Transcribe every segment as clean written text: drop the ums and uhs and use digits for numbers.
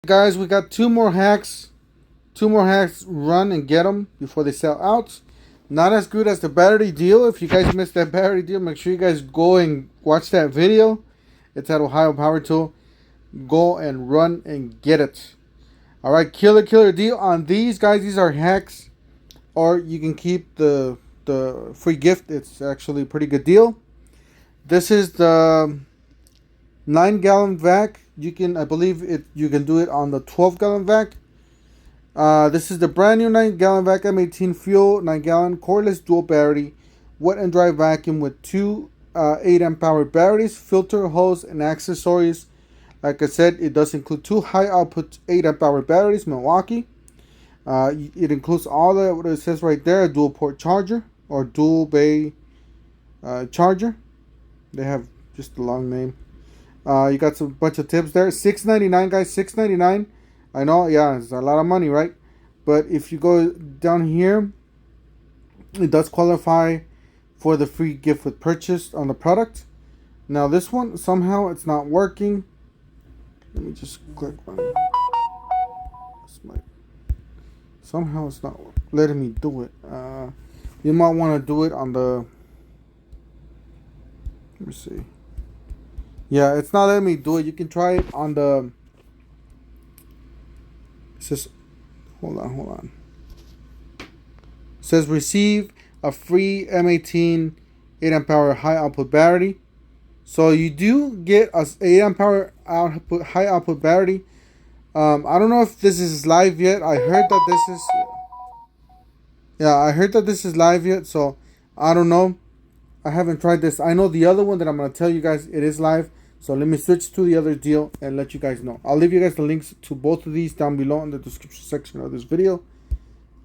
Guys, we got two more hacks. Two more hacks. Run and get them before they sell out. Not as good as the battery deal. If you guys missed that battery deal, make sure you guys go and watch that video. It's at Ohio Power Tool. Go and run and get it. Alright, killer deal on these guys. These are hacks. Or you can keep the free gift. It's actually a pretty good deal. This is the 9-gallon vac. You can, I believe it. You can do it on the 12-gallon vac. This is the brand new 9-gallon vac M18 fuel 9-gallon cordless dual battery wet and dry vacuum with two 8-amp power batteries, filter, hose, and accessories. Like I said, it does include two high output 8-amp hour batteries, Milwaukee. It includes all the what it says right there, a dual port charger or dual bay charger. They have just a long name. You got some bunch of tips there. $6.99, guys. $6.99. I know, yeah, it's a lot of money, right? But if you go down here, it does qualify for the free gift with purchase on the product. Now this one, somehow it's not working. Let me just click on it. Somehow it's not letting me do it. You might want to do it on the... Let me see. Yeah, it's not letting me do it. You can try it on the... It says... Hold on. It says receive a free M18 8-amp hour high output battery. So you do get a 8-amp hour output high output battery. I don't know if this is live yet. I heard that this is... Yeah, I heard that this is live yet. So I don't know. I haven't tried this. I know the other one that I'm going to tell you guys, it is live. So let me switch to the other deal and let you guys know. I'll leave you guys the links to both of these down below in the description section of this video.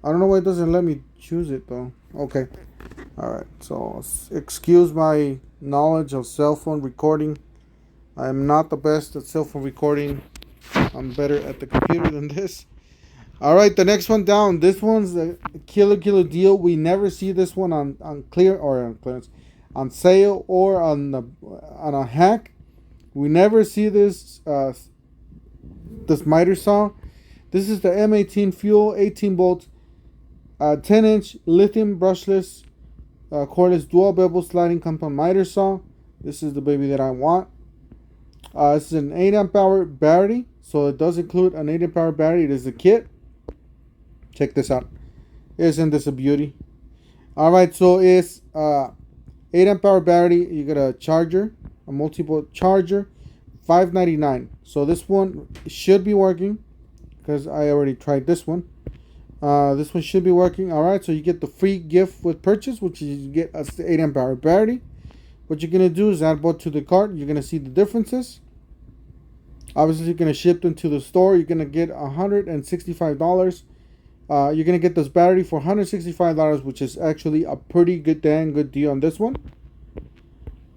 I don't know why it doesn't let me choose it though. Okay. Alright. So excuse my knowledge of cell phone recording. I'm not the best at cell phone recording. I'm better at the computer than this. Alright, the next one down. This one's a killer deal. We never see this one on clear or on clearance, on sale or on a hack. We never see this this miter saw. This is the M18 fuel 18 volt 10-inch lithium brushless cordless dual bevel sliding compound miter saw. This is the baby that I want. This is an 8-amp hour battery, so it does include an 8-amp hour battery. It is a kit. Check this out. Isn't this a beauty? Alright, so it's 8-amp hour battery. You get a charger, a multiple charger, $5.99. So this one should be working because I already tried this one. This one should be working. Alright, so you get the free gift with purchase, which is you get a 8-amp hour battery. What you're going to do is add both to the cart. You're going to see the differences. Obviously, you're going to ship them to the store. You're going to get $165. You're going to get this battery for $165, which is actually a pretty dang good deal on this one.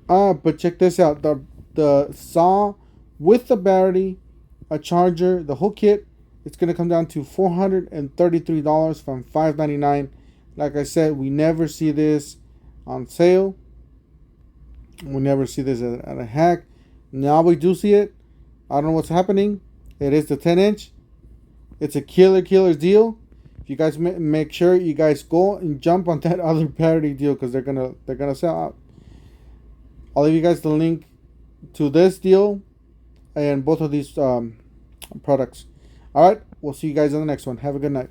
But check this out. The saw with the battery, a charger, the whole kit, it's going to come down to $433 from $5.99. Like I said, we never see this on sale. We never see this at a hack. Now we do see it. I don't know what's happening. It is the 10-inch. It's a killer deal. If you guys make sure you guys go and jump on that other battery deal because they're gonna sell out. I'll leave you guys the link to this deal and both of these products. All right, we'll see you guys on the next one. Have a good night.